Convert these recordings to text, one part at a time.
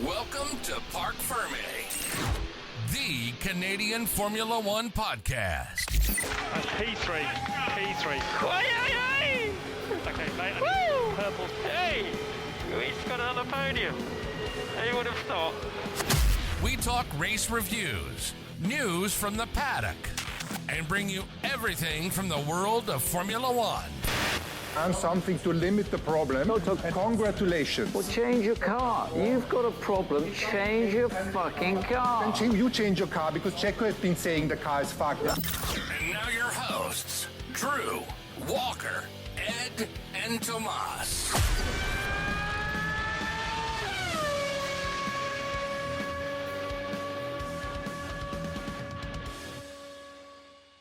Welcome to Parc Ferm, the Canadian Formula One podcast. That's P3. Okay, mate. Woo! Purple. Hey, he's got another podium. Who would have thought? We talk race reviews, news from the paddock, and bring you everything from the world of Formula One. And something to limit the problem. Congratulations. Well, change your car. You've got a problem. Change your fucking car. And you change your car because Checo has been saying the car is fucked. And now your hosts, Drew, Walker, Ed, and Tomas.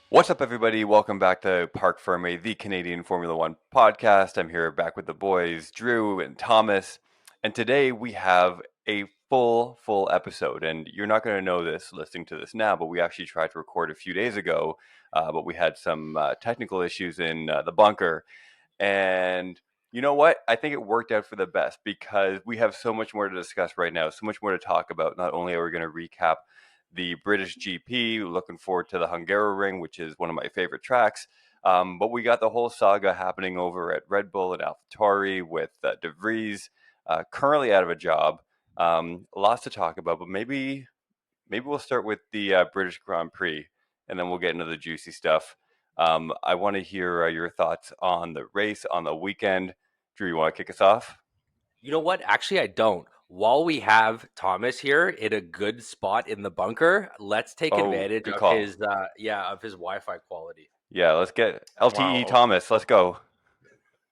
What's up, everybody? Welcome back to Parc Ferm, the Canadian Formula One podcast. I'm here back with the boys, Drew and Thomas. And today we have a full episode. And you're not going to know this listening to this now, but we actually tried to record a few days ago. But we had some technical issues in the bunker. And you know what? I think it worked out for the best because we have so much more to discuss right now, so much more to talk about. Not only are we going to recap the British GP, looking forward to the Hungaroring, which is one of my favorite tracks. But we got the whole saga happening over at Red Bull and Alpha Tauri with De Vries currently out of a job. Lots to talk about, but maybe we'll start with the British Grand Prix, and then we'll get into the juicy stuff. I want to hear your thoughts on the race, on the weekend. Drew, you want to kick us off? You know what? Actually, I don't. While we have Thomas here in a good spot in the bunker, let's take advantage of his Wi-Fi quality. Yeah, let's get LTE Thomas. Let's go.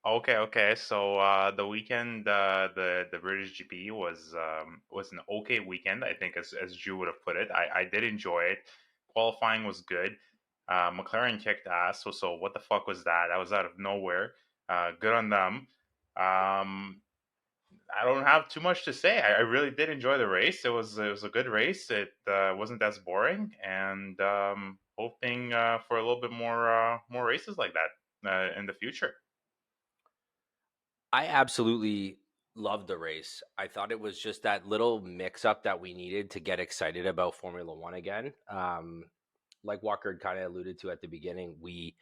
Okay. So the weekend, the British GP was an okay weekend. I think as Drew would have put it, I did enjoy it. Qualifying was good. McLaren kicked ass. So what the fuck was that? That was out of nowhere. Good on them. I don't have too much to say. I really did enjoy the race. It was a good race. It wasn't as boring, and hoping for a little bit more races like that in the future. I absolutely loved the race. I thought it was just that little mix-up that we needed to get excited about Formula One again. Like Walker kind of alluded to at the beginning, we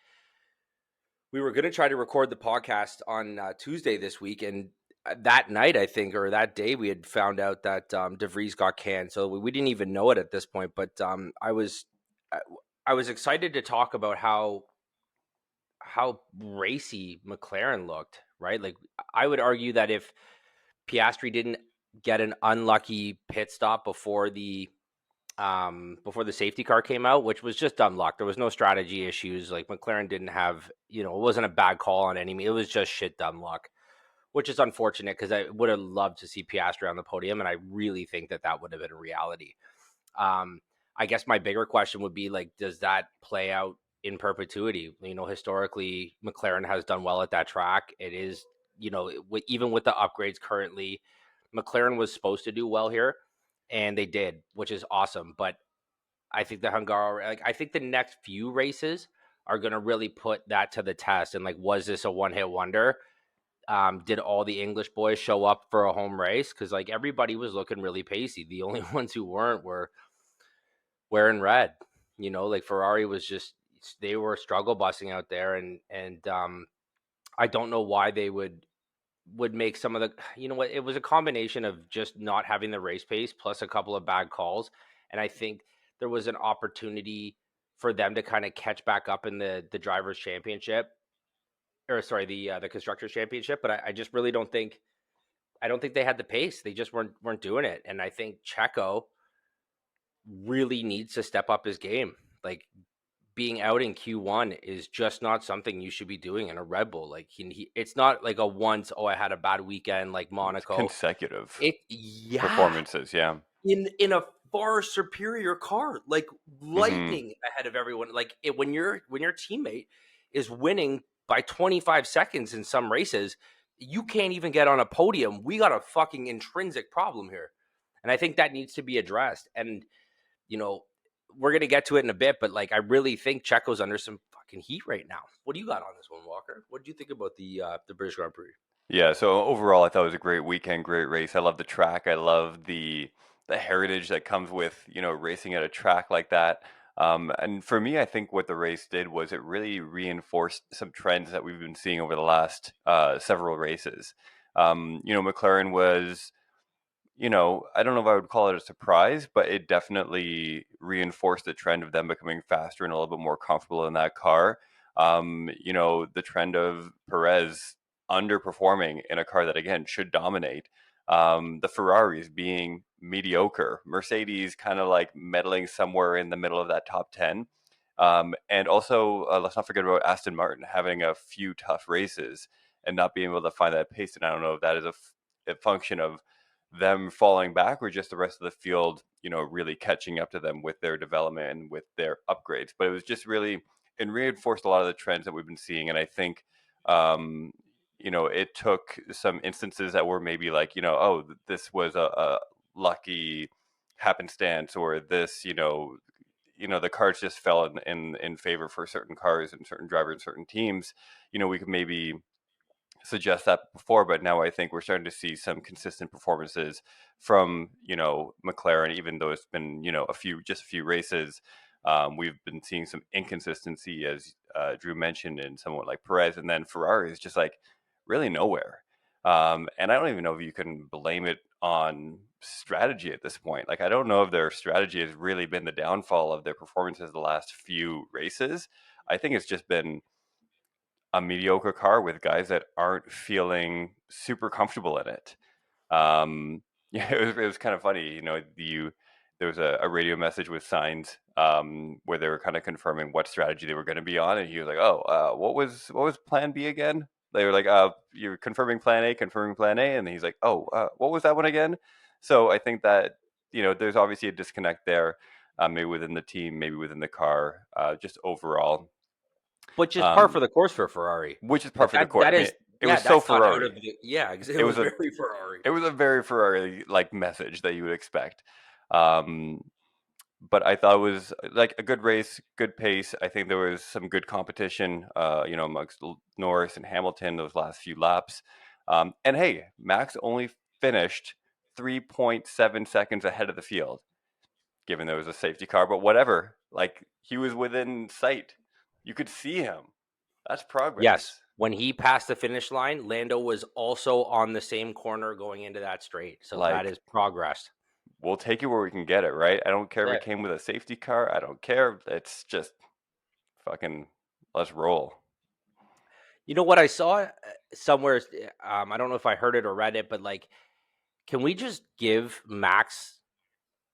were going to try to record the podcast on Tuesday this week, and that night, I think, or that day, we had found out that De Vries got canned. So we didn't even know it at this point. But I was excited to talk about how racy McLaren looked, right? Like, I would argue that if Piastri didn't get an unlucky pit stop before the safety car came out, which was just dumb luck. There was no strategy issues. Like, McLaren didn't have, it wasn't a bad call on any means. It was just shit dumb luck, which is unfortunate because I would have loved to see Piastri on the podium, and I really think that would have been a reality. I guess my bigger question would be, like, does that play out in perpetuity? Historically, McLaren has done well at that track. It is, even with the upgrades currently, McLaren was supposed to do well here, and they did, which is awesome. But I think I think the next few races are going to really put that to the test. And, like, was this a one-hit wonder? Did all the English boys show up for a home race? Because, like, everybody was looking really pacey. The only ones who weren't were wearing red. Like, Ferrari was just, they were struggle busing out there, and I don't know why they would make some of the, it was a combination of just not having the race pace plus a couple of bad calls, and I think there was an opportunity for them to kind of catch back up in the Drivers' Championship. The Constructors' Championship, but I just really don't think they had the pace. They just weren't doing it, and I think Checo really needs to step up his game. Like, being out in Q1 is just not something you should be doing in a Red Bull. Like, it's not like a once, I had a bad weekend like Monaco. Consecutive performances, yeah. In a far superior car, like lightning ahead of everyone. Like, when your teammate is winning by 25 seconds in some races, you can't even get on a podium. We got a fucking intrinsic problem here. And I think that needs to be addressed. And, we're going to get to it in a bit, but, like, I really think Checo's under some fucking heat right now. What do you got on this one, Walker? What did you think about the British Grand Prix? Yeah, so overall, I thought it was a great weekend, great race. I love the track. I love the heritage that comes with, racing at a track like that. And for me, I think what the race did was it really reinforced some trends that we've been seeing over the last several races. McLaren was, I don't know if I would call it a surprise, but it definitely reinforced the trend of them becoming faster and a little bit more comfortable in that car. The trend of Perez underperforming in a car that, again, should dominate. The Ferraris being mediocre, Mercedes kind of like meddling somewhere in the middle of that top 10. And also, let's not forget about Aston Martin having a few tough races and not being able to find that pace. And I don't know if that is a function of them falling back or just the rest of the field, really catching up to them with their development and with their upgrades. But it was just really, it reinforced a lot of the trends that we've been seeing. And I think, it took some instances that were maybe like, oh, this was a lucky happenstance, or this, the cards just fell in favor for certain cars and certain drivers and certain teams. We could maybe suggest that before, but now I think we're starting to see some consistent performances from McLaren, even though it's been just a few races. We've been seeing some inconsistency, as Drew mentioned, in someone like Perez, and then Ferrari is just like really nowhere. And I don't even know if you can blame it on strategy at this point. Like, I don't know if their strategy has really been the downfall of their performances the last few races. I think it's just been a mediocre car with guys that aren't feeling super comfortable in it. Yeah, it was kind of funny. There was a radio message with Signs where they were kind of confirming what strategy they were going to be on, and he was like, "Oh, what was Plan B again?" They were like, "You're confirming Plan A," and he's like, "Oh, what was that one again?" So I think that there's obviously a disconnect there, maybe within the team, maybe within the car, just overall. Which is par for the course for Ferrari. Which is par for the course. That I mean, is, it yeah, was so that's not out Ferrari. of the, yeah, it It was was a very Ferrari. it was a very Ferrari like message that you would expect. Um, but I thought it was like a good race, good pace. I think there was some good competition, amongst Norris and Hamilton those last few laps. And hey, Max only finished 3.7 seconds ahead of the field, given there was a safety car. But whatever, like he was within sight. You could see him. That's progress. Yes. When he passed the finish line, Lando was also on the same corner going into that straight. So that is progress. We'll take it where we can get it, right? I don't care if Yeah. it came with a safety car. I don't care. It's just fucking let's roll. You know what I saw somewhere? I don't know if I heard it or read it, but like, can we just give Max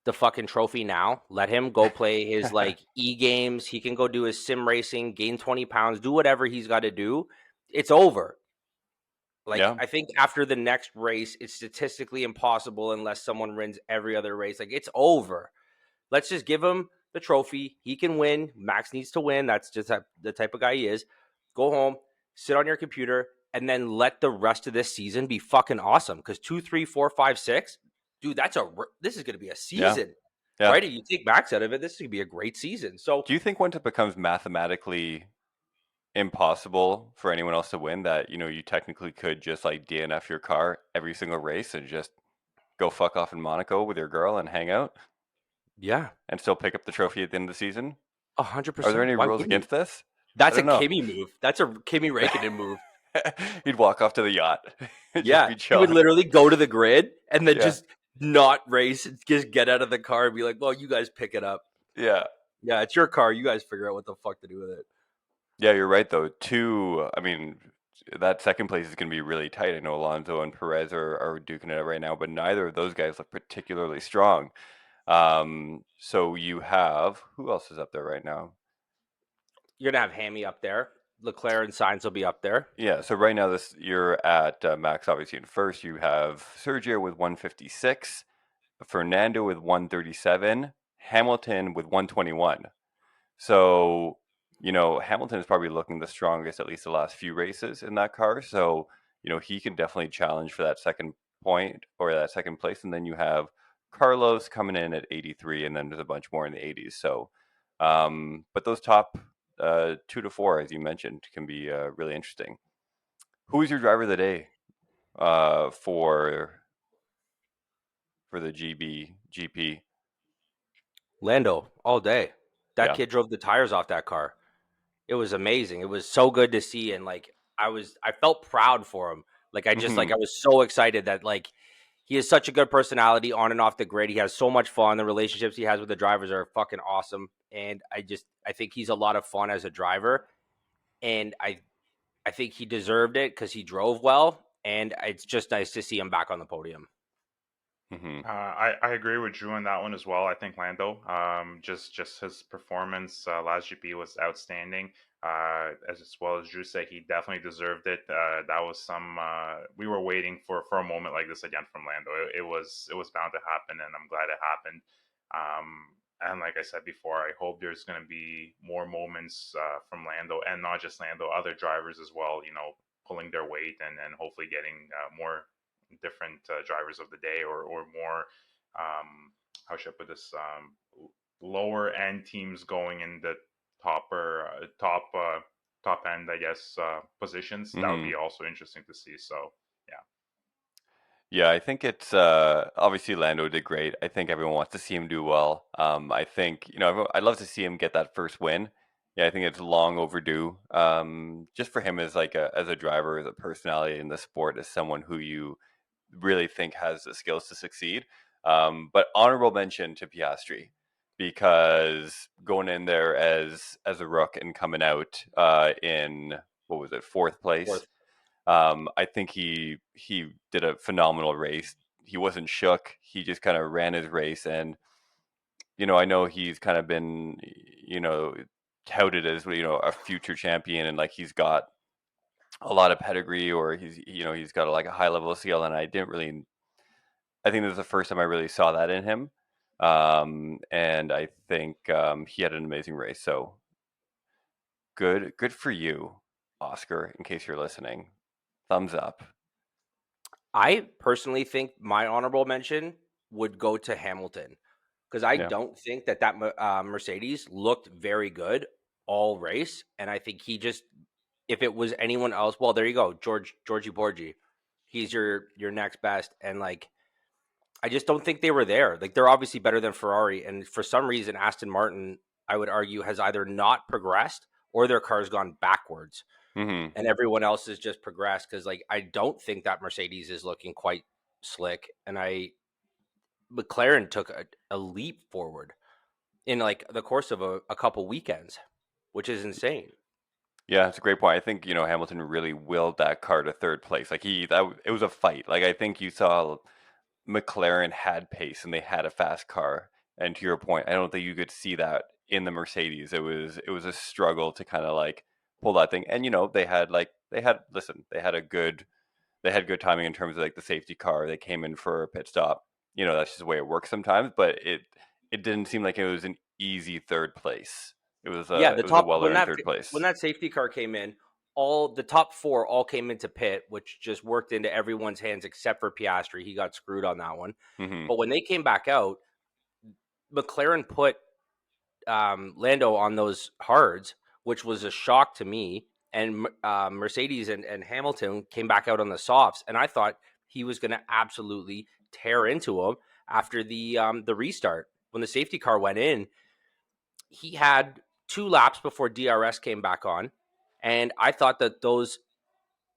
the fucking trophy now? Let him go play his like e-games. He can go do his sim racing, gain 20 pounds, do whatever he's got to do. It's over. Like, Yeah. I think after the next race, it's statistically impossible unless someone wins every other race. Like, it's over. Let's just give him the trophy. He can win. Max needs to win. That's just the type of guy he is. Go home, sit on your computer, and then let the rest of this season be fucking awesome. Because 2, 3, 4, 5, 6, dude, this is going to be a season. Yeah. Right? If you take Max out of it, this is going to be a great season. So, do you think once it becomes mathematically impossible for anyone else to win, that you technically could just like DNF your car every single race and just go fuck off in Monaco with your girl and hang out? Yeah, and still pick up the trophy at the end of the season? 100%. Are there any rules against this? That's a Kimmy move. That's a Kimi Räikkönen move. He'd walk off to the yacht. Yeah, he would literally go to the grid and then just not race, just get out of the car and be like, well, you guys pick it up. Yeah. Yeah, it's your car. You guys figure out what the fuck to do with it. Yeah, you're right, though. That second place is going to be really tight. I know Alonso and Perez are duking it out right now, but neither of those guys look particularly strong. So you have, who else is up there right now? You're going to have Hammy up there. Leclerc and Sainz will be up there. Yeah, so right now you're at Max, obviously, in first. You have Sergio with 156, Fernando with 137, Hamilton with 121. So, Hamilton is probably looking the strongest, at least the last few races in that car. So, he can definitely challenge for that second point or that second place. And then you have Carlos coming in at 83, and then there's a bunch more in the 80s. So, but those top 2 to 4, as you mentioned, can be really interesting. Who is your driver of the day? for the GP. Lando all day. That Yeah. kid drove the tires off that car. It was amazing. It was so good to see, and like I felt proud for him. Like I just Mhm. I was so excited that like he has such a good personality on and off the grid. He has so much fun. The relationships he has with the drivers are fucking awesome, and I think he's a lot of fun as a driver, and I think he deserved it because he drove well, and it's just nice to see him back on the podium. Mhm. I agree with Drew on that one as well. I think Lando, just his performance last GP was outstanding. As well as Drew said, he definitely deserved it. That was some we were waiting for a moment like this again from Lando. It was bound to happen, and I'm glad it happened. And like I said before, I hope there's going to be more moments from Lando, and not just Lando, other drivers as well. Pulling their weight and hopefully getting more different drivers of the day, or more how should I put this, lower end teams going in the top end, I guess, positions. That would Mhm. be also interesting to see. So yeah. Yeah, I think it's obviously Lando did great. I think everyone wants to see him do well. I think I'd love to see him get that first win. Yeah, I think it's long overdue. Just for him as as a driver, as a personality in the sport, as someone who you really think has the skills to succeed. But honorable mention to Piastri, because going in there as a rook and coming out in, what was it, fourth place. Fourth. I think he did a phenomenal race. He wasn't shook. He just kind of ran his race, and I know he's kind of been touted as a future champion, and like he's got a lot of pedigree, or he's got like a high level of skill, and I think this is the first time I really saw that in him. And I think he had an amazing race. So good for you, Oscar. In case you're listening, thumbs up. I personally think my honorable mention would go to Hamilton because I Yeah. don't think that Mercedes looked very good all race, and I think he just, if it was anyone else, well, there you go, Georgie Borgi, he's your next best, and like I just don't think they were there. Like they're obviously better than Ferrari, and for some reason, Aston Martin, I would argue, has either not progressed or their car's gone backwards, Hmm. and everyone else has just progressed because like I don't think that Mercedes is looking quite slick, and McLaren took a leap forward in like the course of a couple weekends, which is insane. Yeah, it's a great point. I think Hamilton really willed that car to third place. Like it was a fight. Like I think you saw McLaren had pace and they had a fast car. And to your point, I don't think you could see that in the Mercedes. It was a struggle to kind of like pull that thing. And they had good timing in terms of like the safety car. They came in for a pit stop. That's just the way it works sometimes. But it didn't seem like it was an easy third place. It was Yeah, a well earned third when place. that safety car came in, all the top four all came into pit, which just worked into everyone's hands except for Piastri. He got screwed on that one. Hmm. But when they came back out, McLaren put Lando on those hards, which was a shock to me. And Mercedes and Hamilton came back out on the softs, and I thought he was going to absolutely tear into him after the restart. When the safety car went in, he had 2 laps before DRS came back on, and I thought that those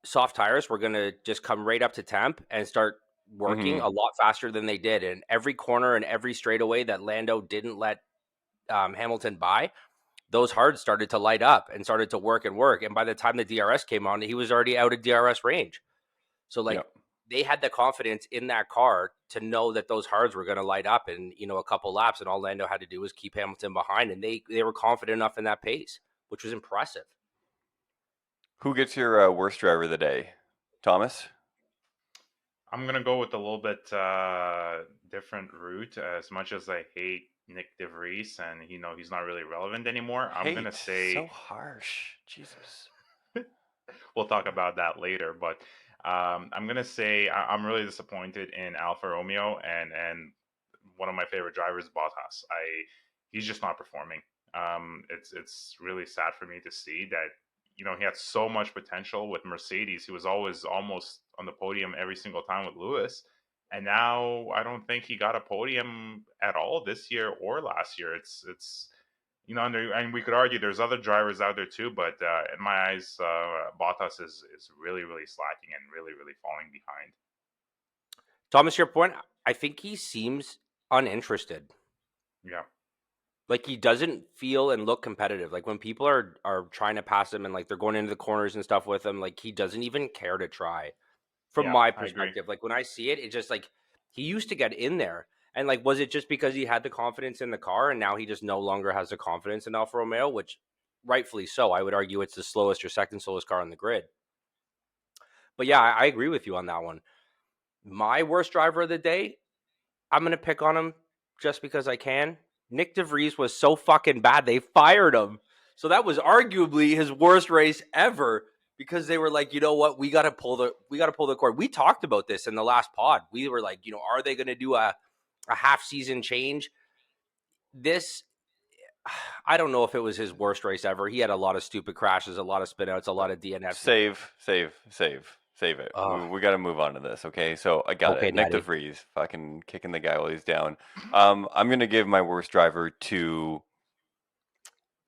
soft tires were going to just come right up to temp and start working Hmm. a lot faster than they did. And every corner and every straightaway that Lando didn't let Hamilton by, those hards started to light up and started to work and work. And by the time the DRS came on, he was already out of DRS range. So like Yeah. they had the confidence in that car to know that those hards were going to light up in a couple laps, and all Lando had to do was keep Hamilton behind, and they were confident enough in that pace, which was impressive. Who gets your worst driver of the day, Thomas? I'm gonna go with a little bit different route. As much as I hate Nyck de Vries, and he's not really relevant anymore, I'm gonna Hate, so say harsh. Jesus. we'll talk about that later. But I'm gonna say I'm really disappointed in Alfa Romeo, and one of my favorite drivers, Bottas. He's just not performing. It's really sad for me to see that. He had so much potential with Mercedes. He was always almost on the podium every single time with Lewis. And now I don't think he got a podium at all this year or last year. It's and we could argue there's other drivers out there too, but in my eyes, Bottas is really, really slacking and really, really falling behind. Thomas, your point, I think he seems uninterested. Yeah. Like, he doesn't feel and look competitive. Like, when people are trying to pass him and, like, they're going into the corners and stuff with him, like, he doesn't even care to try. From my perspective, like, when I see it, it's just, like, he used to get in there. And, like, was it just because he had the confidence in the car and now he just no longer has the confidence in Alfa Romeo, which rightfully so. I would argue it's the slowest or second slowest car on the grid. But, yeah, I agree with you on that one. My worst driver of the day, I'm going to pick on him just because I can. Nyck de Vries was so fucking bad, they fired him. So that was arguably his worst race ever because they were like, you know what, we got to pull the cord. We talked about this in the last pod. We were like, are they going to do a half season change? This, I don't know if it was his worst race ever. He had a lot of stupid crashes, a lot of spinouts, a lot of DNFs. Save it. We got to move on to this, okay? So I got it. Nyck de Vries, fucking kicking the guy while he's down. I'm going to give my worst driver to...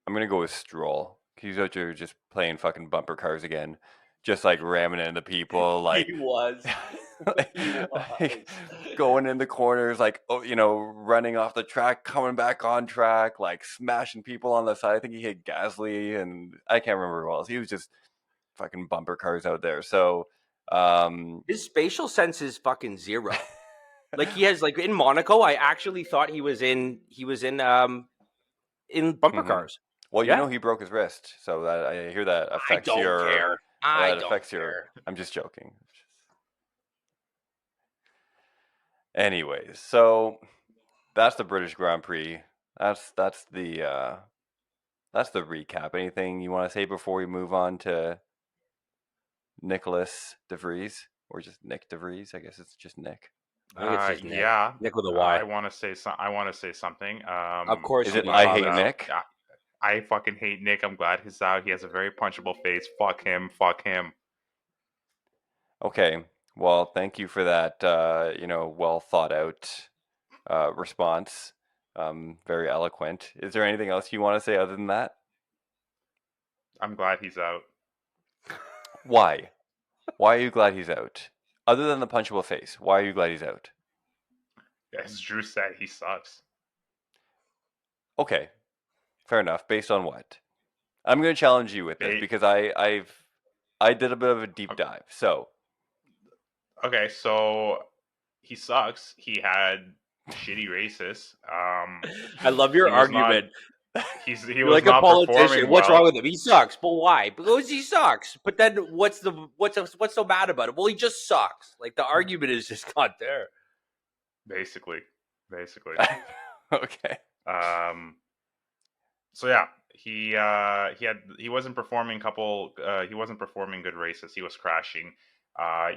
I'm going to go with Stroll. He's out there just playing fucking bumper cars again. Just, like, ramming into people. Like, He was. like, going in the corners, like, running off the track, coming back on track, like, smashing people on the side. I think he hit Gasly, and I can't remember who else. He was just fucking bumper cars out there. So... his spatial sense is fucking zero. Like, he has, like, in Monaco, I actually thought he was in bumper cars. Well, he broke his wrist, so that I hear that affects your. I don't care. I'm just joking. Anyways, so that's the British Grand Prix. That's the recap. Anything you want to say before we move on to Nicholas de Vries, or just Nyck de Vries? I guess it's just Nick. Nick. Yeah, Nick with a Y. I want to say something. Of course, is it I hate Nick? I fucking hate Nick. I'm glad he's out. He has a very punchable face. Fuck him. Fuck him. Okay. Well, thank you for that. Well thought out response. Very eloquent. Is there anything else you want to say other than that? I'm glad he's out. Why? Why are you glad he's out? Other than the punchable face, why are you glad he's out? As Drew said, he sucks. Okay, fair enough. Based on what? I'm going to challenge you with this because I did a bit of a deep dive. So, okay, so he sucks. He had shitty races. I love your argument. He was like not a politician. performing What's well. wrong with him? He sucks. But why? Because he sucks. But then what's so bad about it? Well, he just sucks. Like, the argument is just not there. Basically. Okay. So yeah, he wasn't performing good races. He was crashing.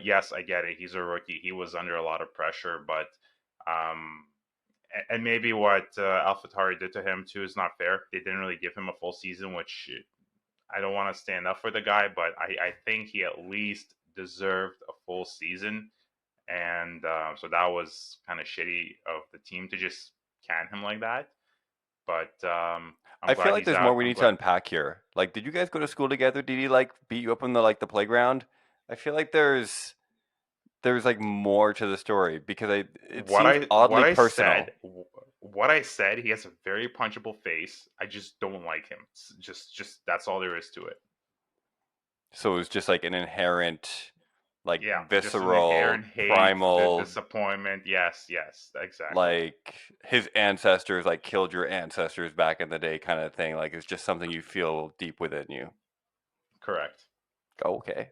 Yes, I get it. He's a rookie. He was under a lot of pressure, but and maybe what Alpha Tauri did to him too is not fair. They didn't really give him a full season, which I don't want to stand up for the guy, but I think he at least deserved a full season. And so that was kind of shitty of the team to just can him like that. But I feel like there's more we need to unpack here. Like, did you guys go to school together? Did he like beat you up on the playground? I feel like there's like more to the story because it seems oddly personal. What I said, he has a very punchable face. I just don't like him. It's just that's all there is to it. So it was just like an inherent, visceral, hate, primal disappointment. Yes, exactly. Like his ancestors killed your ancestors back in the day, kind of thing. Like it's just something you feel deep within you. Correct. Okay.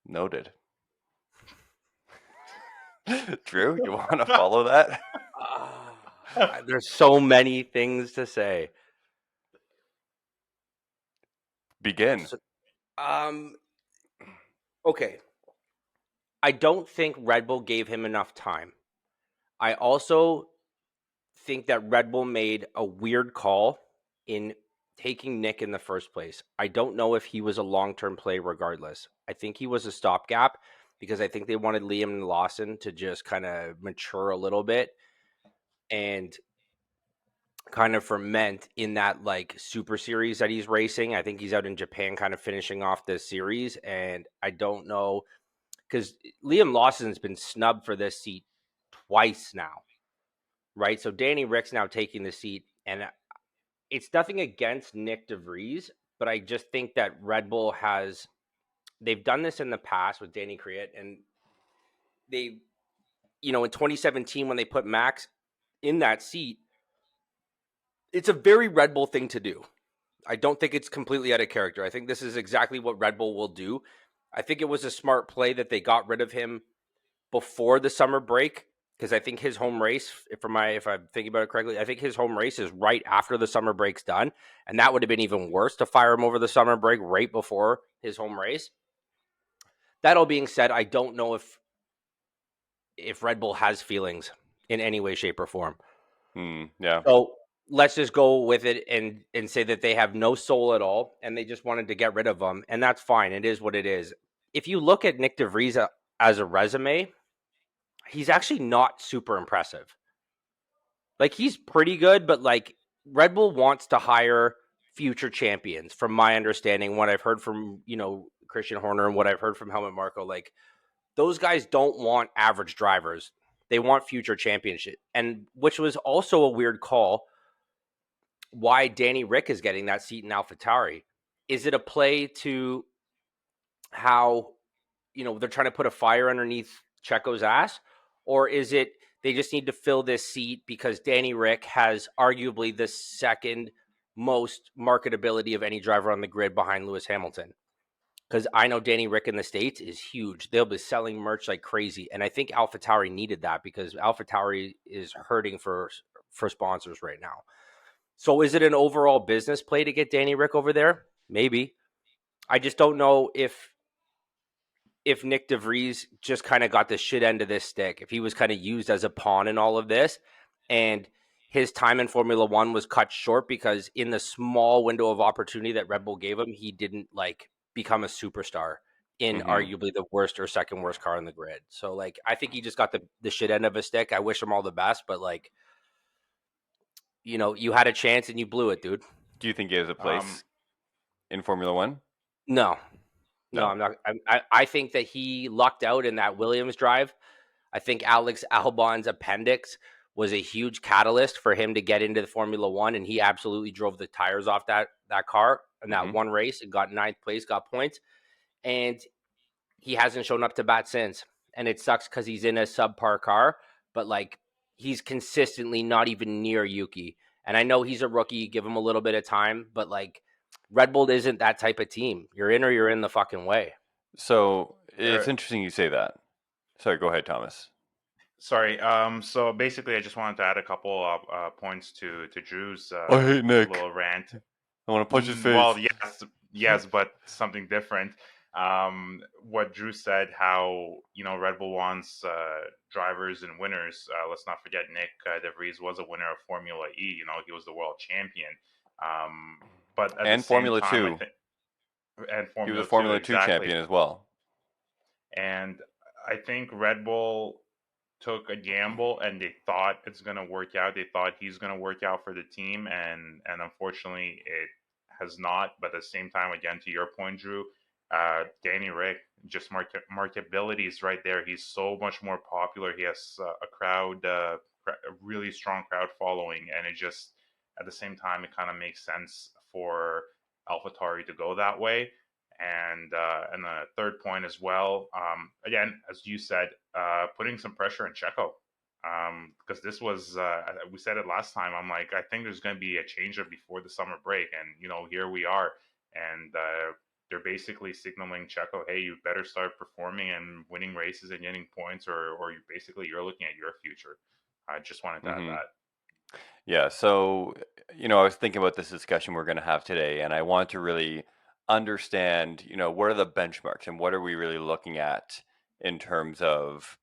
Noted. Drew, you want to follow that? There's so many things to say. Begin. Okay. I don't think Red Bull gave him enough time. I also think that Red Bull made a weird call in taking Nick in the first place. I don't know if he was a long-term play regardless. I think he was a stopgap. because I think they wanted Liam Lawson to just kind of mature a little bit and kind of ferment in that like super series that he's racing. I think he's out in Japan kind of finishing off this series, and I don't know, because Liam Lawson's been snubbed for this seat twice now, right? So Danny Ric's now taking the seat, and it's nothing against Nyck de Vries, but I just think that Red Bull they've done this in the past with Danny Ric, and they, in 2017 when they put Max in that seat, it's a very Red Bull thing to do. I don't think it's completely out of character. I think this is exactly what Red Bull will do. I think it was a smart play that they got rid of him before the summer break, because I think his home race, if I'm thinking about it correctly, I think his home race is right after the summer break's done, and that would have been even worse to fire him over the summer break right before his home race. That all being said, I don't know if Red Bull has feelings in any way, shape, or form. Yeah. So let's just go with it and say that they have no soul at all, and they just wanted to get rid of them, and that's fine. It is what it is. If you look at Nyck de Vries as a resume, he's actually not super impressive. Like, he's pretty good, but like, Red Bull wants to hire future champions, from my understanding, what I've heard from, Christian Horner and what I've heard from Helmut Marko. Like, those guys don't want average drivers. They want future championship. And which was also a weird call, why Danny Ric is getting that seat in Alpha Tauri. Is it a play to how, they're trying to put a fire underneath Checo's ass? Or is it they just need to fill this seat because Danny Ric has arguably the second most marketability of any driver on the grid behind Lewis Hamilton? Because I know Danny Ric in the States is huge. They'll be selling merch like crazy. And I think Alpha Tauri needed that, because Alpha Tauri is hurting for sponsors right now. So is it an overall business play to get Danny Ric over there? Maybe. I just don't know if Nyck de Vries just kind of got the shit end of this stick, if he was kind of used as a pawn in all of this, and his time in Formula One was cut short because in the small window of opportunity that Red Bull gave him, he didn't become a superstar in arguably the worst or second worst car on the grid. So I think he just got the shit end of a stick. I wish him all the best, but you had a chance and you blew it, dude. Do you think he has a place in Formula One? No, I'm not. I think that he lucked out in that Williams drive. I think Alex Albon's appendix was a huge catalyst for him to get into the Formula One, and he absolutely drove the tires off that car in that one race and got 9th place, got points, and he hasn't shown up to bat since. And it sucks because he's in a subpar car, but he's consistently not even near Yuki. And I know he's a rookie, give him a little bit of time, but Red Bull isn't that type of team. You're in or you're in the fucking way. So it's interesting you say that. Sorry, go ahead, Thomas. Sorry. So basically, I just wanted to add a couple points to Drew's I hate Nick. little rant. I want to punch his face. Well, yes, but something different. What Drew said, how Red Bull wants drivers and winners. Let's not forget Nyck de Vries was a winner of Formula E. He was the world champion. But at and the same Formula time, 2. And Formula he was a Formula 2 exactly. champion as well. And I think Red Bull took a gamble, and they thought it's going to work out. They thought he's going to work out for the team, and unfortunately, it has not. But at the same time, again, to your point, Drew, Danny Ric, just marketability is right there. He's so much more popular. He has a crowd, a really strong crowd following, and it just, at the same time, it kind of makes sense for Alpha Tauri to go that way. And the third point as well, again, as you said, putting some pressure on Checo, because this was, we said it last time. I'm like, I think there's going to be a change up before the summer break, and here we are, and they're basically signaling Checo, hey, you better start performing and winning races and getting points, or you're looking at your future. I just wanted to add that. Yeah, so I was thinking about this discussion we're going to have today, and I want to really understand, what are the benchmarks and what are we really looking at in terms of,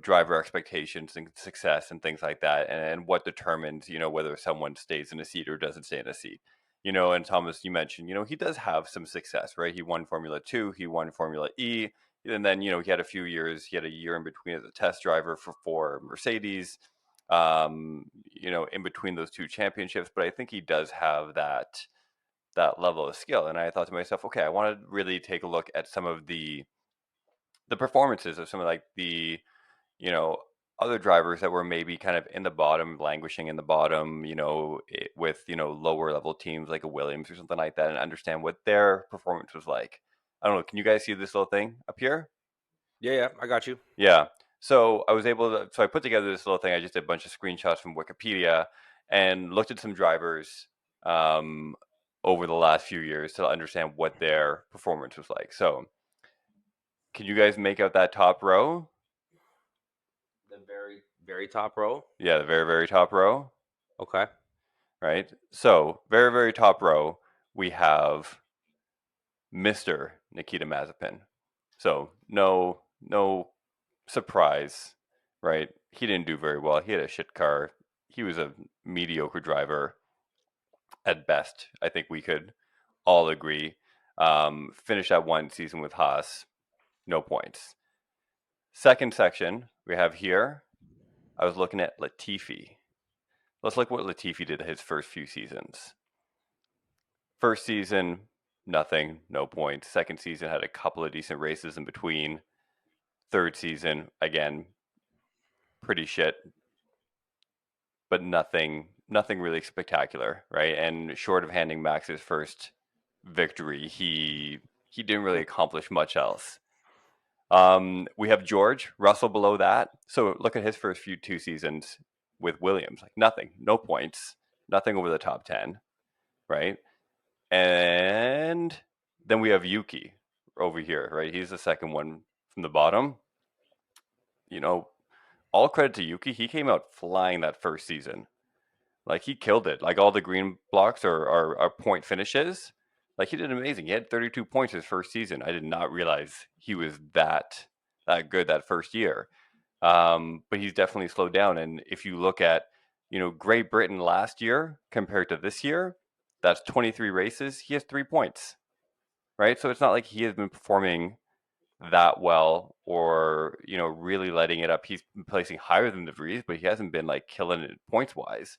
driver expectations and success and things like that, and what determines, whether someone stays in a seat or doesn't stay in a seat. And Thomas, you mentioned, he does have some success, right? He won Formula 2, he won Formula E, And then, he had a few years. He had a year in between as a test driver for Mercedes, in between those two championships. But I think he does have that level of skill. And I thought to myself, okay, I want to really take a look at some of the performances of some of like the, you know, other drivers that were maybe kind of in the bottom, languishing in the bottom, with, lower level teams like a Williams or something like that, and understand what their performance was like. I don't know. Can you guys see this little thing up here? Yeah, I got you. Yeah. So I put together this little thing. I just did a bunch of screenshots from Wikipedia and looked at some drivers um, over the last few years to understand what their performance was like. So, can you guys make out that top row? The very, very top row. Yeah, the very, very top row. Okay. Right. So, very, very top row, we have Mr. Nikita Mazepin. So, no surprise, right? He didn't do very well. He had a shit car. He was a mediocre driver at best. I think we could all agree. Finished that one season with Haas, no points. Second section we have here, I was looking at Latifi. Let's look what Latifi did his first few seasons. First season, nothing, no points. Second season had a couple of decent races in between. Third season, again, pretty shit, but nothing really spectacular, right? And short of handing Max his first victory, he didn't really accomplish much else. We have George Russell below that. So look at his first two seasons with Williams, like nothing, no points, nothing over the top 10, right? And then we have Yuki over here, right? He's the second one from the bottom. All credit to Yuki. He came out flying that first season. Like, he killed it. Like, all the green blocks are point finishes. Like, he did amazing. He had 32 points his first season. I did not realize he was that good that first year. But he's definitely slowed down. And if you look at, Great Britain last year compared to this year, that's 23 races. He has 3 points, right? So it's not like he has been performing that well or, really letting it up. He's been placing higher than De Vries, but he hasn't been like killing it points wise.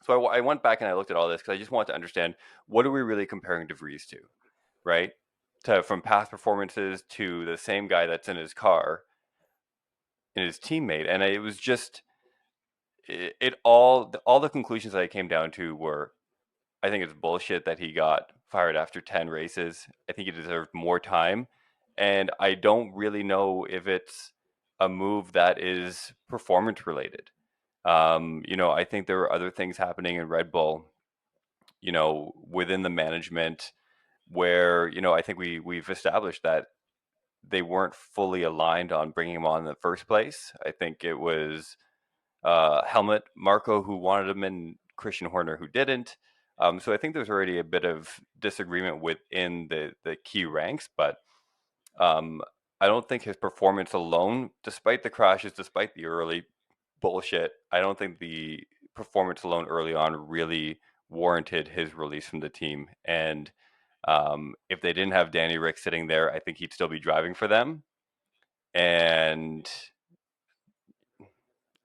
So I went back and I looked at all this because I just want to understand, what are we really comparing De Vries to, right? From past performances to the same guy that's in his car, in his teammate. And it was just, all the conclusions that I came down to were, I think it's bullshit that he got fired after 10 races. I think he deserved more time. And I don't really know if it's a move that is performance related. I think there were other things happening in Red Bull, within the management where, I think we've established that they weren't fully aligned on bringing him on in the first place. I think it was Helmut Marko who wanted him and Christian Horner who didn't. So I think there's already a bit of disagreement within the key ranks, but I don't think his performance alone, despite the crashes, despite the early bullshit, I don't think the performance alone early on really warranted his release from the team. And if they didn't have Danny Ric sitting there, I think he'd still be driving for them. And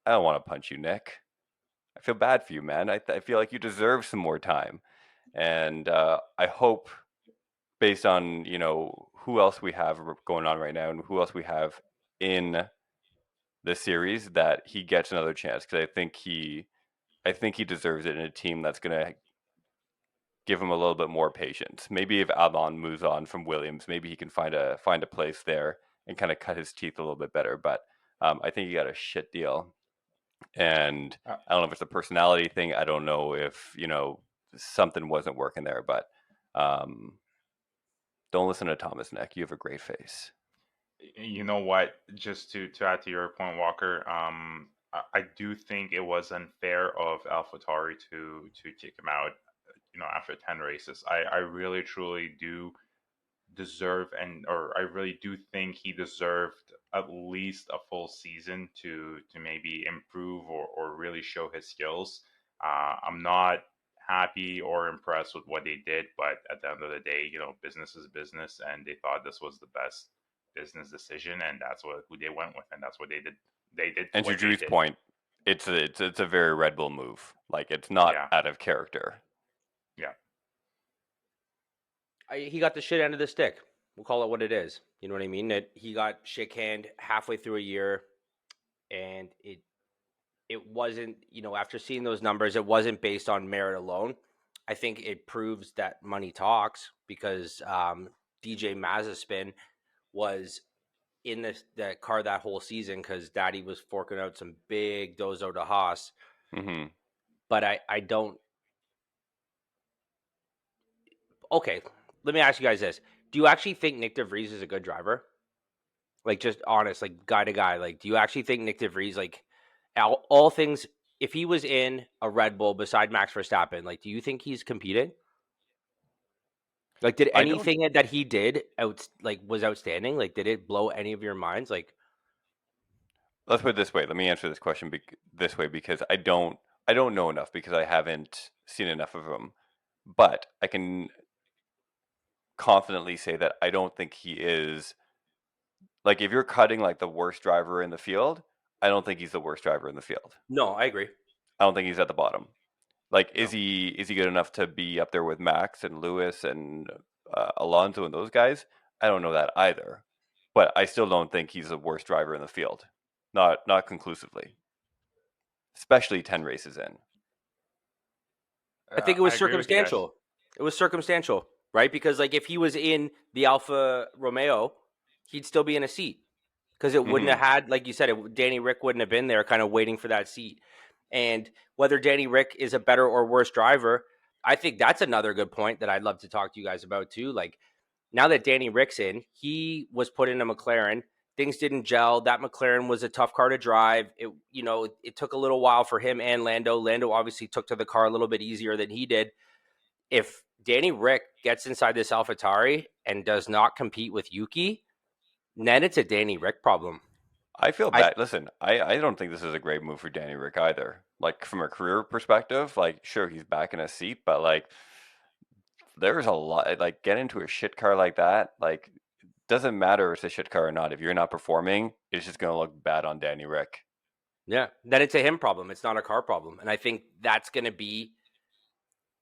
I don't want to punch you, Nick. I feel bad for you, man. I feel like you deserve some more time. And I hope, based on, who else we have going on right now and who else we have in the series, that he gets another chance, because I think he deserves it in a team that's going to give him a little bit more patience. Maybe if Albon moves on from Williams, maybe he can find a place there and kind of cut his teeth a little bit better. But I think he got a shit deal. And I don't know if it's a personality thing. I don't know if, something wasn't working there. But don't listen to Thomas, Nick. You have a great face. You know what? Just to add to your point, Walker, I do think it was unfair of Alpha Tauri to kick him out, after 10 races. I really truly do deserve, or I really do think he deserved at least a full season to maybe improve or really show his skills. I'm not happy or impressed with what they did, but at the end of the day, business is business, and they thought this was the best business decision, and that's who they went with, and that's what they did. And to Drew's point, it's a very Red Bull move. Like, it's not out of character. Yeah. He got the shit end of the stick. We'll call it what it is. You know what I mean? He got shit canned halfway through a year, and it wasn't, after seeing those numbers, it wasn't based on merit alone. I think it proves that money talks, because DJ Mazepin was in the car that whole season because Daddy was forking out some big dozo to Haas. Mm-hmm. But I don't. Okay, let me ask you guys this: do you actually think Nyck de Vries is a good driver? Like, just honest, like guy to guy. Like, do you actually think Nyck de Vries, like all things, if he was in a Red Bull beside Max Verstappen, like, do you think he's competing? Like, did anything that he did was outstanding? Like, did it blow any of your minds? Like, let's put it this way. Let me answer this question this way, because I don't know enough, because I haven't seen enough of him. But I can confidently say that I don't think he is, like, if you're cutting like the worst driver in the field, I don't think he's the worst driver in the field. No, I agree. I don't think he's at the bottom. Like, no. Is he good enough to be up there with Max and Lewis and Alonso and those guys? I don't know that either. But I still don't think he's the worst driver in the field. Not conclusively. Especially 10 races in. I think it was circumstantial. It was circumstantial, right? Because, like, if he was in the Alfa Romeo, he'd still be in a seat. Because it wouldn't have had, like you said, Danny Ric wouldn't have been there kind of waiting for that seat. And whether Danny Ric is a better or worse driver, I think that's another good point that I'd love to talk to you guys about too. Like, now that Danny Ric's in, he was put in a McLaren. Things didn't gel. That McLaren was a tough car to drive. It took a little while for him and Lando. Lando obviously took to the car a little bit easier than he did. If Danny Ric gets inside this Alpha Tauri and does not compete with Yuki, then it's a Danny Ric problem. I feel bad. Listen, I don't think this is a great move for Danny Ric either. Like, from a career perspective, like, sure, he's back in a seat, but, like, there's a lot, like, get into a shit car like that, like, doesn't matter if it's a shit car or not. If you're not performing, it's just going to look bad on Danny Ric. Yeah, then it's a him problem. It's not a car problem. And I think that's going to be,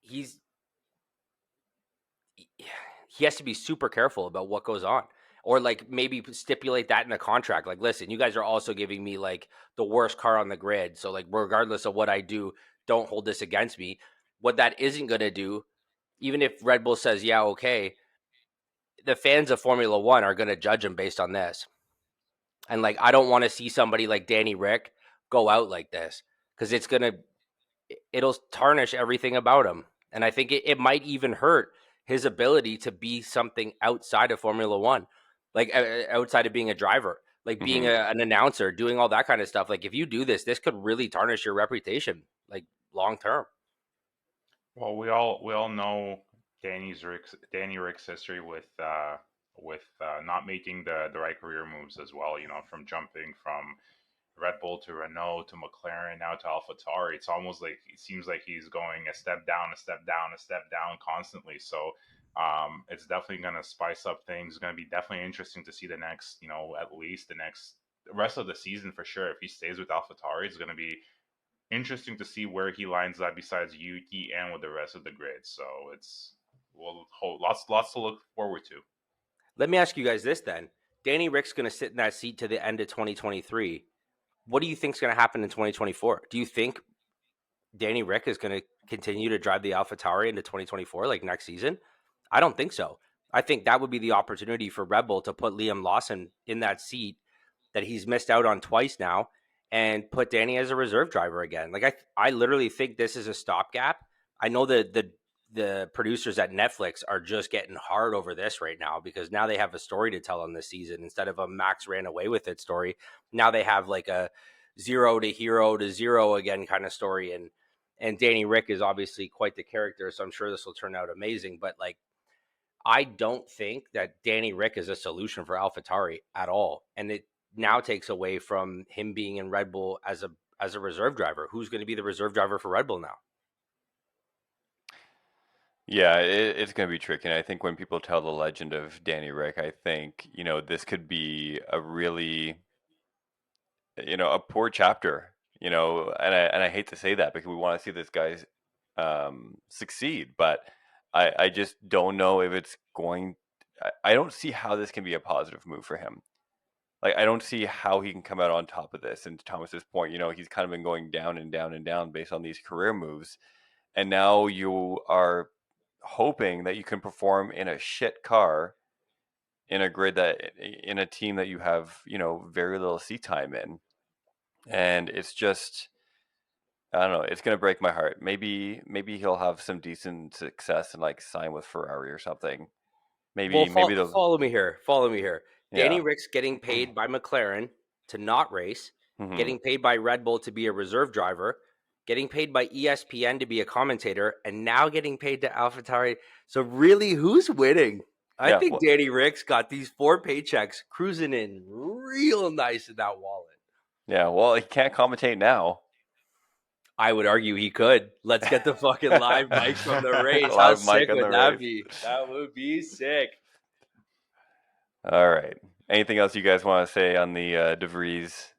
he has to be super careful about what goes on. Or, like, maybe stipulate that in a contract. Like, listen, you guys are also giving me, like, the worst car on the grid. So, like, regardless of what I do, don't hold this against me. What that isn't going to do, even if Red Bull says, yeah, okay, the fans of Formula One are going to judge him based on this. And, like, I don't want to see somebody like Danny Ric go out like this, because it'll tarnish everything about him. And I think it might even hurt his ability to be something outside of Formula One. Like, outside of being a driver, like being an announcer, doing all that kind of stuff. Like, if you do this could really tarnish your reputation, like, long term. Well, we all know Danny Ric's history with not making the right career moves as well. From jumping from Red Bull to Renault to McLaren, now to Alpha Tauri. It's almost like it seems like he's going a step down, a step down, a step down constantly. So it's definitely going to spice up things. It's going to be definitely interesting to see the next, at least the rest of the season for sure. If he stays with Alpha Tauri, it's going to be interesting to see where he lines up besides Yuki and with the rest of the grid. So lots to look forward to. Let me ask you guys this then. Danny Ric's going to sit in that seat to the end of 2023. What do you think is going to happen in 2024? Do you think Danny Ric is going to continue to drive the Alpha Tauri into 2024, like next season? I don't think so. I think that would be the opportunity for Red Bull to put Liam Lawson in that seat that he's missed out on twice now, and put Danny as a reserve driver again. Like, I literally think this is a stopgap. I know that the producers at Netflix are just getting hard over this right now, because now they have a story to tell on this season instead of a Max ran away with it story. Now they have like a 0 to hero to zero again kind of story. And Danny Ric is obviously quite the character, so I'm sure this will turn out amazing. But, like, I don't think that Danny Ric is a solution for AlphaTauri at all. And it now takes away from him being in Red Bull as a reserve driver. Who's going to be the reserve driver for Red Bull now? Yeah, it's going to be tricky. And I think when people tell the legend of Danny Ric, I think, this could be a really, a poor chapter, and I hate to say that because we want to see this guy succeed, but I just don't know if it's going. I don't see how this can be a positive move for him. Like, I don't see how he can come out on top of this. And to Thomas's point, he's kind of been going down and down and down based on these career moves. And now you are hoping that you can perform in a shit car in a grid in a team that you have, very little seat time in. And it's just, I don't know, it's going to break my heart. Maybe he'll have some decent success and like sign with Ferrari or something. Well, Maybe they'll, follow me here. Follow me here. Danny yeah. Ric's getting paid by McLaren to not race, Mhm. getting paid by Red Bull to be a reserve driver, getting paid by ESPN to be a commentator, and now getting paid to Alpha Tauri. So really, who's winning? I Yeah, think well- Danny Ric's got these 4 paychecks cruising in real nice in that wallet. Yeah, well, he can't commentate now. I would argue he could. Let's get the fucking live mic from the race. How Live sick mic on would the that race. be? That would be sick. All right. Anything else you guys want to say on the De Vries,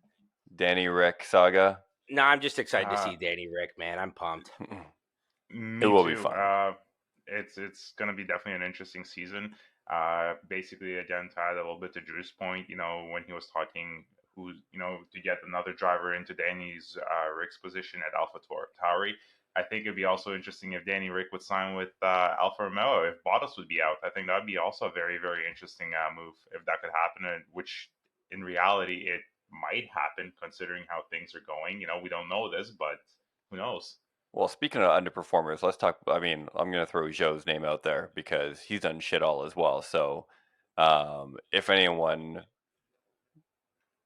Danny Ric saga? No, I'm just excited to see Danny Ric, man. I'm pumped. Me It will too. be fun. It's going to be definitely an interesting season. Basically, again, to add a little bit to Drew's point, when he was talking to get another driver into Danny's Ric's position at Alpha Tauri, I think it'd be also interesting if Danny Ric would sign with Alfa Romeo, if Bottas would be out. I think that'd be also a very, very interesting move if that could happen, and which in reality it might happen considering how things are going. We don't know this, but who knows? Well, speaking of underperformers, let's talk. I mean, I'm going to throw Joe's name out there because he's done shit all as well. So, if anyone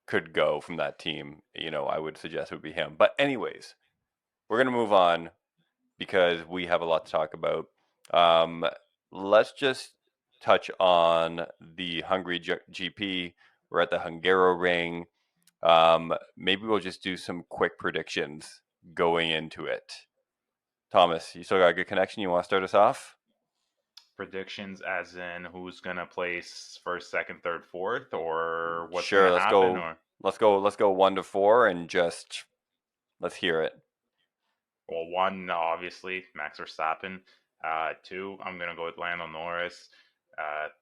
could go from that team, I would suggest it would be him. But anyways, we're going to move on because we have a lot to talk about. Let's just touch on the Hungary GP. We're at the Hungaroring. Maybe we'll just do some quick predictions going into it. Thomas, you still got a good connection? You want to start us off? Predictions as in who's gonna place first, second, third, fourth, or what's Sure, gonna happen? let's go 1 to 4 and just let's hear it. Well, 1, obviously, Max Verstappen. 2, I'm gonna go with Lando Norris.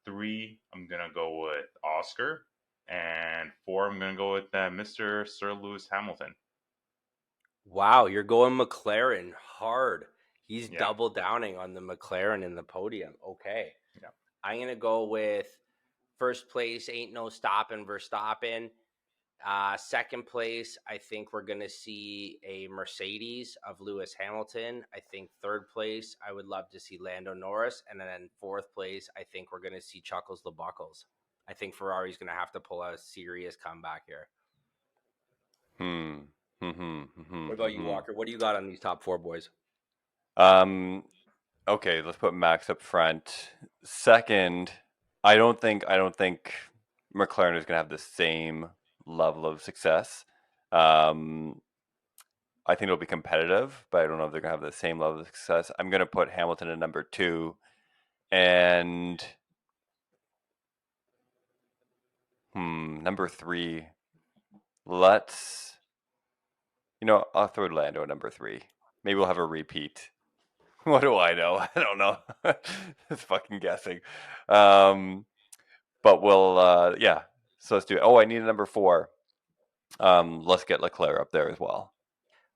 3, I'm gonna go with Oscar, and 4, I'm gonna go with Mr. Sir Lewis Hamilton. Wow, you're going McLaren hard. He's Yeah. double downing on the McLaren in the podium. Okay. Yeah. I'm going to go with first place, ain't no stopping Verstappen. Second place, I think we're going to see a Mercedes of Lewis Hamilton. I think third place, I would love to see Lando Norris. And then fourth place, I think we're going to see Chuckles the Buckles. I think Ferrari's going to have to pull a serious comeback here. What about you, Walker? What do you got on these top 4 boys? Okay, let's put Max up front. Second, I don't think McLaren is going to have the same level of success. I think it'll be competitive, but I don't know if they're going to have the same level of success. I'm going to put Hamilton at number 2, and number 3. I'll throw Lando at number 3. Maybe we'll have a repeat. What do I know? I don't know. It's fucking guessing. But we'll, yeah. So let's do it. Oh, I need a number 4. Let's get Leclerc up there as well.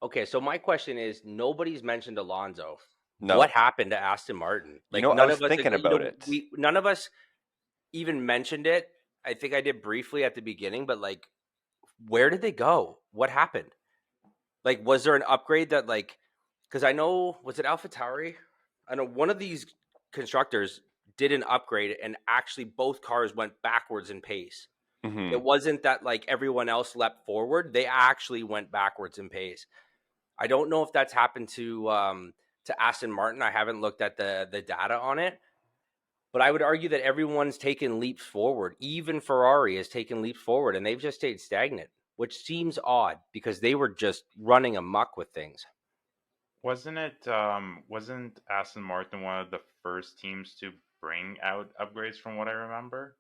Okay, so my question is, nobody's mentioned Alonso. No. What happened to Aston Martin? Like, I was thinking about it. None of us even mentioned it. I think I did briefly at the beginning, but like, where did they go? What happened? Like, was there an upgrade that because I know, was it Alpha Tauri? I know one of these constructors did an upgrade and actually both cars went backwards in pace. Mm-hmm. It wasn't that everyone else leapt forward. They actually went backwards in pace. I don't know if that's happened to Aston Martin. I haven't looked at the data on it. But I would argue that everyone's taken leaps forward. Even Ferrari has taken leaps forward, and they've just stayed stagnant, which seems odd because they were just running amok with things. wasn't Aston Martin one of the first teams to bring out upgrades from what I remember?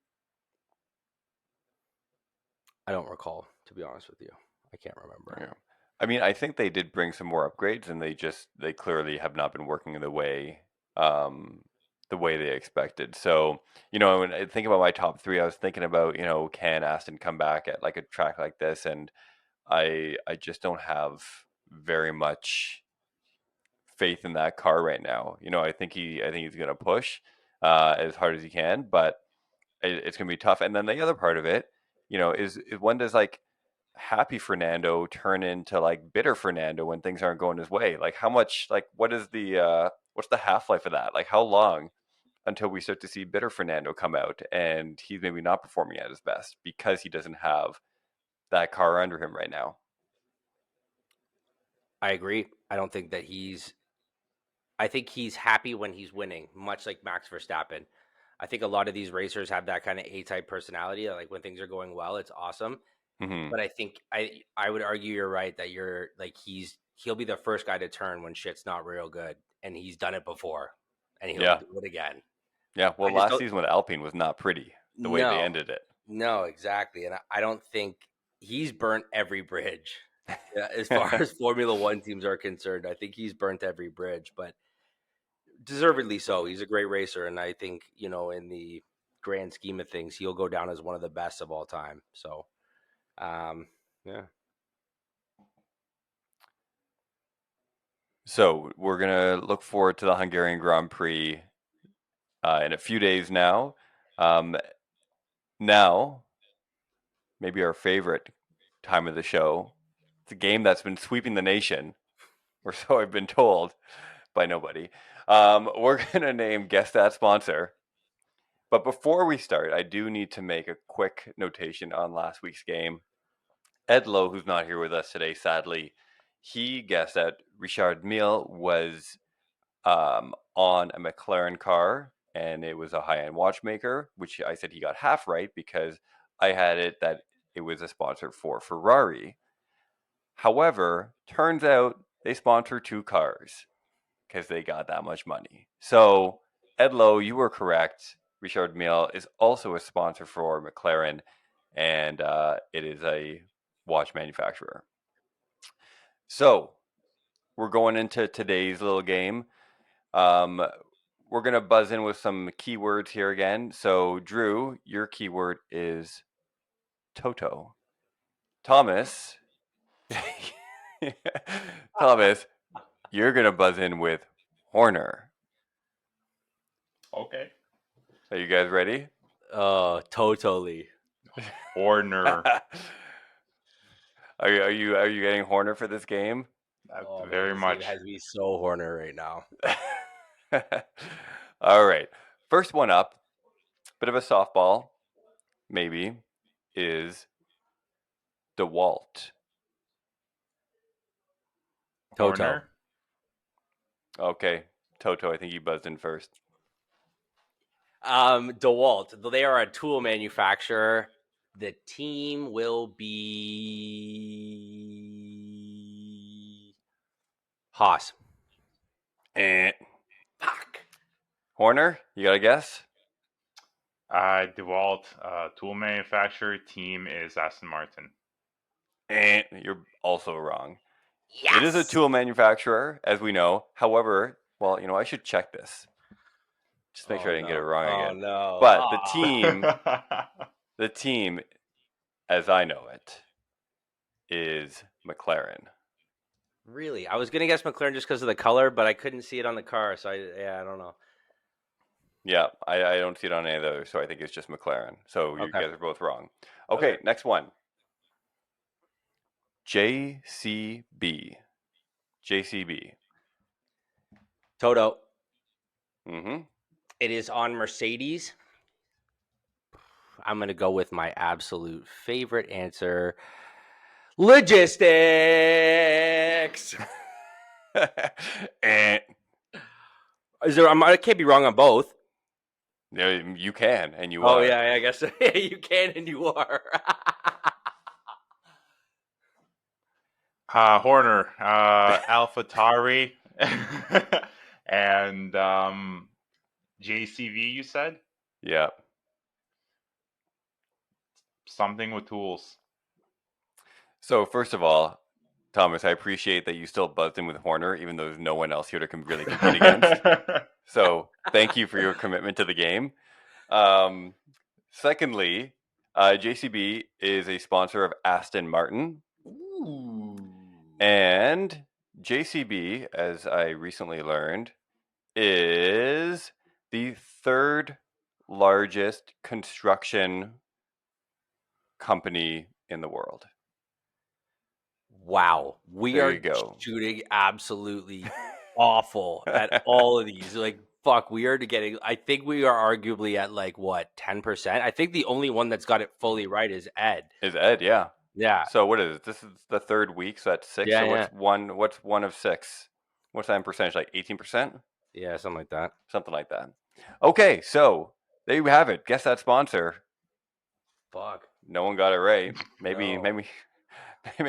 I don't recall, to be honest with you. I can't remember. Yeah. I mean, I think they did bring some more upgrades, and they clearly have not been working the way they expected. So, when I think about my top three, I was thinking about, can Aston come back at like a track like this? And I just don't have very much faith in that car right now. I think he's going to push as hard as he can, but it's going to be tough. And then the other part of it, is when does like happy Fernando turn into like bitter Fernando when things aren't going his way? Like how much, like what's the half-life of that? Like how long until we start to see bitter Fernando come out and he's maybe not performing at his best because he doesn't have that car under him right now? I agree. I don't think that I think he's happy when he's winning, much like Max Verstappen. I think a lot of these racers have that kind of A-type personality. Like when things are going well, it's awesome. Mm-hmm. But I think I would argue you're right that you're like he'll be the first guy to turn when shit's not real good, and he's done it before, and he'll do it again. Yeah, well, last season with Alpine was not pretty the way they ended it. No, exactly, and I don't think he's burnt every bridge. As far as Formula One teams are concerned, I think he's burnt every bridge, but deservedly so. He's a great racer, and I think in the grand scheme of things, he'll go down as one of the best of all time. So, yeah. So we're gonna look forward to the Hungarian Grand Prix in a few days now. Now, maybe our favorite time of the show. It's a game that's been sweeping the nation, or so I've been told by nobody. We're going to name Guess That Sponsor. But before we start, I do need to make a quick notation on last week's game. Ed Lowe, who's not here with us today, sadly, he guessed that Richard Mille was on a McLaren car, and it was a high-end watchmaker, which I said he got half right because I had it that it was a sponsor for Ferrari. However, turns out they sponsor two cars because they got that much money. So, Ed Lowe, you were correct. Richard Mille is also a sponsor for McLaren, and it is a watch manufacturer. So, we're going into today's little game. We're going to buzz in with some keywords here again. So, Drew, your keyword is Toto. Thomas, you're going to buzz in with Horner. Okay. Are you guys ready? Totally. Horner. Are you getting Horner for this game? Very much. It has to be so Horner right now. All right. First one up, bit of a softball, maybe, is DeWalt. Toto. Horner. Okay. Toto, I think you buzzed in first. DeWalt. They are a tool manufacturer. The team will be Haas. Fuck. Horner, you got a guess? DeWalt, tool manufacturer, team is Aston Martin. You're also wrong. Yes! It is a tool manufacturer, as we know. However, well, I should check this. Just make sure I didn't get it wrong again. No. But the team, as I know it, is McLaren. Really? I was going to guess McLaren just because of the color, but I couldn't see it on the car, so I don't know. Yeah, I don't see it on any of those, so I think it's just McLaren. So you guys are both wrong. Okay, next one. JCB. Toto. Mm-hmm. It is on Mercedes. I'm going to go with my absolute favorite answer. Logistics. I can't be wrong on both. Yeah, you can, and you are. Oh, yeah, I guess you can, and you are. Horner, Alpha Tauri, And JCV, you said? Yeah. Something with tools. So first of all, Thomas, I appreciate that you still buzzed in with Horner, even though there's no one else here to really compete against. So thank you for your commitment to the game. Secondly, JCB is a sponsor of Aston Martin. Ooh. And JCB, as I recently learned, is the third largest construction company in the world. Wow. We There are you go. shooting absolutely awful at all of these. Like, fuck, we are getting, I think we are arguably at like, what, 10%? I think the only one that's got it fully right is Ed. Is Ed, yeah. Yeah. So what is it? This is the third week, so that's 6. Yeah, so yeah. what's one of 6? What's that in percentage? Like 18%? Yeah, something like that. Something like that. Okay, so there you have it. Guess that sponsor. Fuck. No one got it right. Maybe No. maybe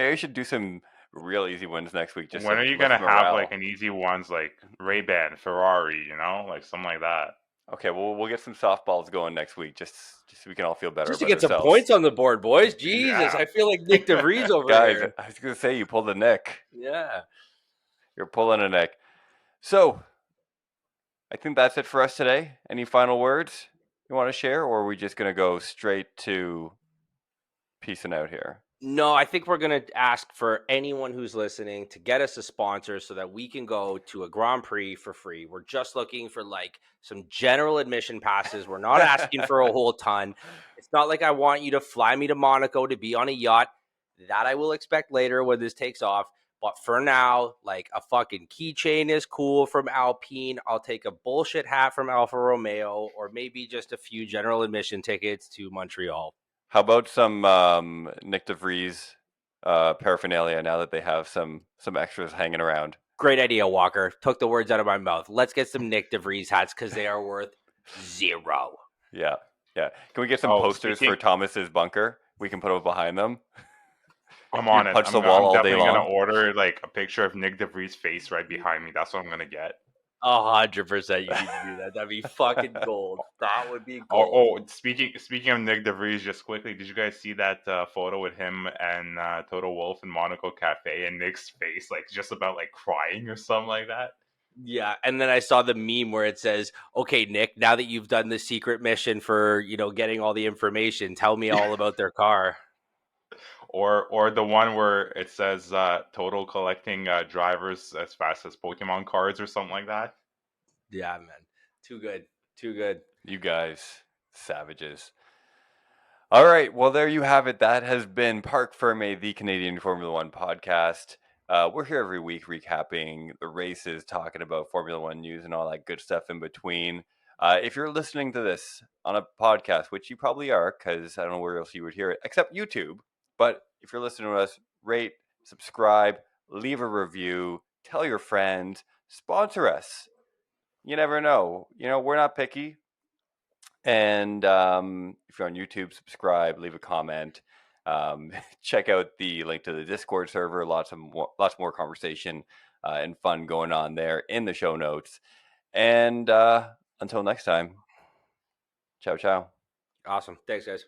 I should do some real easy ones next week. Just When to are you lift gonna have morale. like an easy ones like Ray-Ban, Ferrari, like something like that? Okay, well we'll get some softballs going next week, just so we can all feel better Just to about get some ourselves. points on the board, boys. Jesus, Yeah. I feel like Nyck de Vries over Guys, here. I was gonna say you pulled a Nick. Yeah. You're pulling a Nick. So I think that's it for us today. Any final words you want to share, or are we just gonna go straight to peacing out here? No, I think we're going to ask for anyone who's listening to get us a sponsor so that we can go to a Grand Prix for free. We're just looking for like some general admission passes. We're not asking for a whole ton. It's not like I want you to fly me to Monaco to be on a yacht. That I will expect later when this takes off. But for now, like a fucking keychain is cool from Alpine. I'll take a bullshit hat from Alfa Romeo, or maybe just a few general admission tickets to Montreal. How about some Nyck de Vries paraphernalia now that they have some extras hanging around? Great idea, Walker. Took the words out of my mouth. Let's get some Nyck de Vries hats because they are worth 0. Yeah. Can we get some Oh, posters for Thomas's bunker? We can put them behind them. I'm on it. Punch the I'm wall all day definitely long. gonna order like a picture of Nyck de Vries' face right behind me. That's what I'm gonna get. 100% you need to do that. That'd be fucking gold. That would be gold. Oh, speaking of Nyck de Vries, just quickly, did you guys see that photo with him and Toto Wolff in Monaco Cafe and Nick's face, like just about like crying or something like that? Yeah, and then I saw the meme where it says, "Okay, Nick, now that you've done the secret mission for getting all the information, tell me all about their car." Or the one where it says Toto collecting drivers as fast as Pokemon cards or something like that. Yeah, man, too good. You guys, savages. All right, well, there you have it. That has been Parc Ferm, the Canadian Formula One podcast. We're here every week recapping the races, talking about Formula One news and all that good stuff in between. If you're listening to this on a podcast, which you probably are, because I don't know where else you would hear it, except YouTube. But if you're listening to us, rate, subscribe, leave a review, tell your friends, sponsor us. You never know. We're not picky. And if you're on YouTube, subscribe, leave a comment. Check out the link to the Discord server. Lots more conversation and fun going on there in the show notes. And until next time, ciao, ciao. Awesome. Thanks, guys.